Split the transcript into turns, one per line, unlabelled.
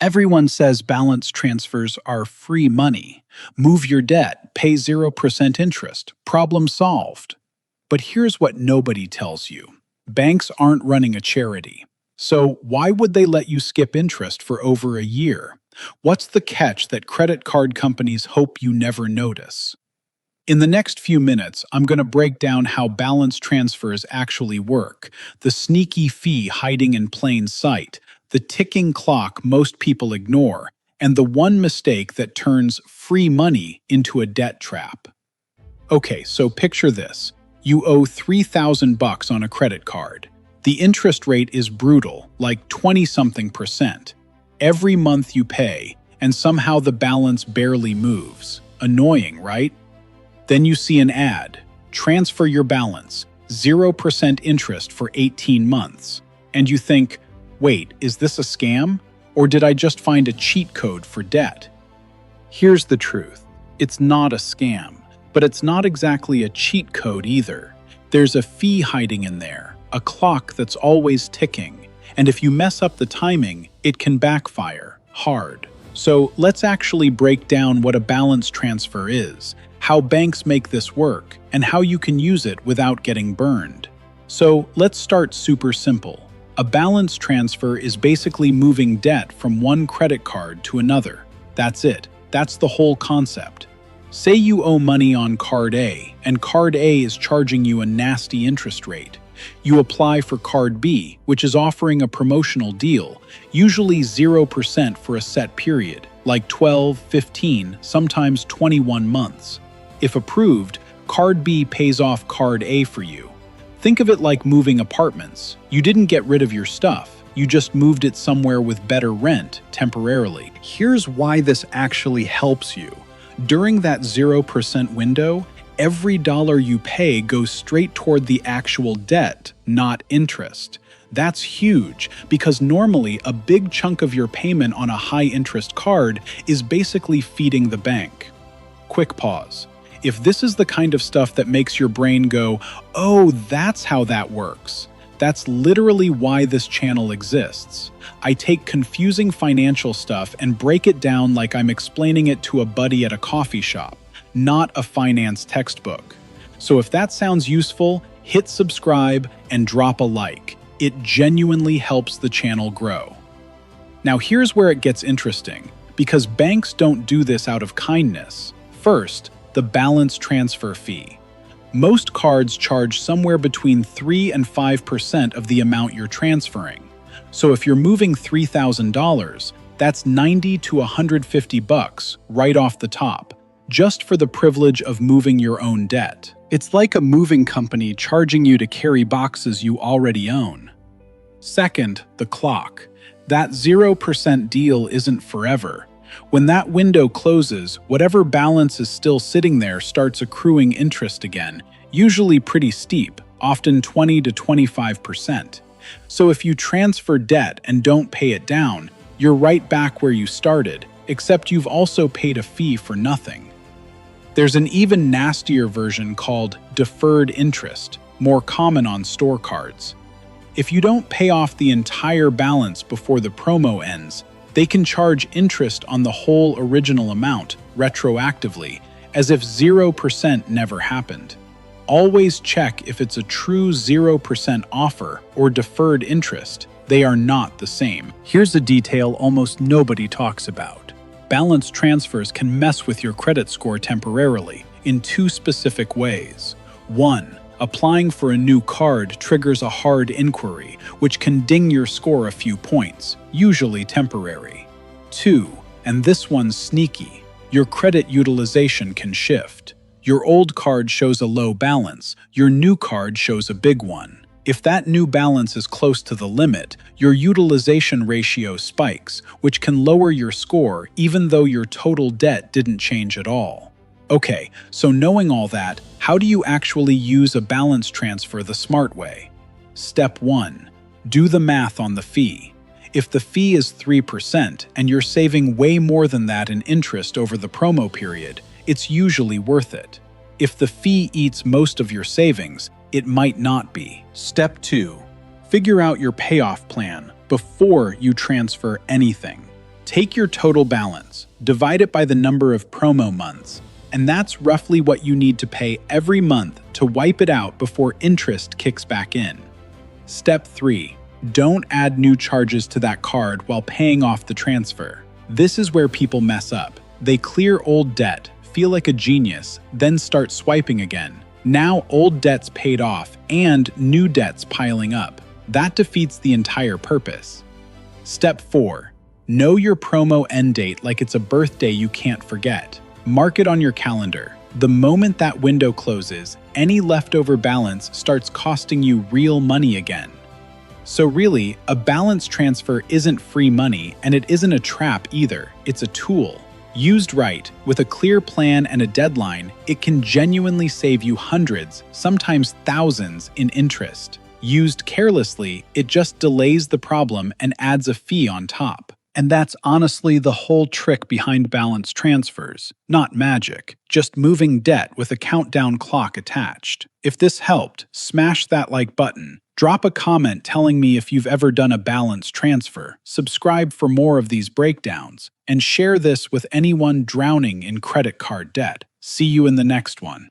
Everyone says balance transfers are free money. Move your debt, pay 0% interest, problem solved. But here's what nobody tells you. Banks aren't running a charity. So why would they let you skip interest for over a year? What's the catch that credit card companies hope you never notice? In the next few minutes, I'm going to break down how balance transfers actually work, the sneaky fee hiding in plain sight, the ticking clock most people ignore, and the one mistake that turns free money into a debt trap. Okay, so picture this. You owe $3,000 on a credit card. The interest rate is brutal, like 20-something%. Every month you pay, and somehow the balance barely moves. Annoying, right? Then you see an ad, transfer your balance, 0% interest for 18 months. And you think, wait, is this a scam? Or did I just find a cheat code for debt? Here's the truth. It's not a scam, but it's not exactly a cheat code either. There's a fee hiding in there, a clock that's always ticking. And if you mess up the timing, it can backfire hard. So let's actually break down what a balance transfer is, how banks make this work, and how you can use it without getting burned. So let's start super simple. A balance transfer is basically moving debt from one credit card to another. That's it. That's the whole concept. Say you owe money on Card A, and Card A is charging you a nasty interest rate. You apply for Card B, which is offering a promotional deal, usually 0% for a set period, like 12, 15, sometimes 21 months. If approved, Card B pays off Card A for you. Think of it like moving apartments. You didn't get rid of your stuff, you just moved it somewhere with better rent, temporarily. Here's why this actually helps you. During that 0% window, every dollar you pay goes straight toward the actual debt, not interest. That's huge, because normally a big chunk of your payment on a high-interest card is basically feeding the bank. Quick pause. If this is the kind of stuff that makes your brain go, oh, that's how that works, that's literally why this channel exists. I take confusing financial stuff and break it down like I'm explaining it to a buddy at a coffee shop, not a finance textbook. So if that sounds useful, hit subscribe and drop a like. It genuinely helps the channel grow. Now here's where it gets interesting, because banks don't do this out of kindness. First, the balance transfer fee. Most cards charge somewhere between 3 and 5% of the amount you're transferring. So if you're moving $3,000, that's $90 to $150 right off the top, just for the privilege of moving your own debt. It's like a moving company charging you to carry boxes you already own. Second, the clock. That 0% deal isn't forever. When that window closes, whatever balance is still sitting there starts accruing interest again, usually pretty steep, often 20 to 25%. So if you transfer debt and don't pay it down, you're right back where you started, except you've also paid a fee for nothing. There's an even nastier version called deferred interest, more common on store cards. If you don't pay off the entire balance before the promo ends, they can charge interest on the whole original amount, retroactively, as if 0% never happened. Always check if it's a true 0% offer or deferred interest. They are not the same. Here's a detail almost nobody talks about. Balance transfers can mess with your credit score temporarily in two specific ways. 1. Applying for a new card triggers a hard inquiry, which can ding your score a few points, usually temporary. 2. And this one's sneaky. Your credit utilization can shift. Your old card shows a low balance, your new card shows a big one. If that new balance is close to the limit, your utilization ratio spikes, which can lower your score even though your total debt didn't change at all. Okay, so knowing all that, how do you actually use a balance transfer the smart way? Step 1. Do the math on the fee. If the fee is 3% and you're saving way more than that in interest over the promo period, it's usually worth it. If the fee eats most of your savings, it might not be. Step 2. Figure out your payoff plan before you transfer anything. Take your total balance, divide it by the number of promo months, and that's roughly what you need to pay every month to wipe it out before interest kicks back in. Step 3. Don't add new charges to that card while paying off the transfer. This is where people mess up. They clear old debt, feel like a genius, then start swiping again. Now old debt's paid off and new debt's piling up. That defeats the entire purpose. Step 4. Know your promo end date like it's a birthday you can't forget. Mark it on your calendar. The moment that window closes, any leftover balance starts costing you real money again. So really, a balance transfer isn't free money, and it isn't a trap either. It's a tool. Used right, with a clear plan and a deadline, it can genuinely save you hundreds, sometimes thousands, in interest. Used carelessly, it just delays the problem and adds a fee on top. And that's honestly the whole trick behind balance transfers. Not magic, just moving debt with a countdown clock attached. If this helped, smash that like button. Drop a comment telling me if you've ever done a balance transfer. Subscribe for more of these breakdowns. And share this with anyone drowning in credit card debt. See you in the next one.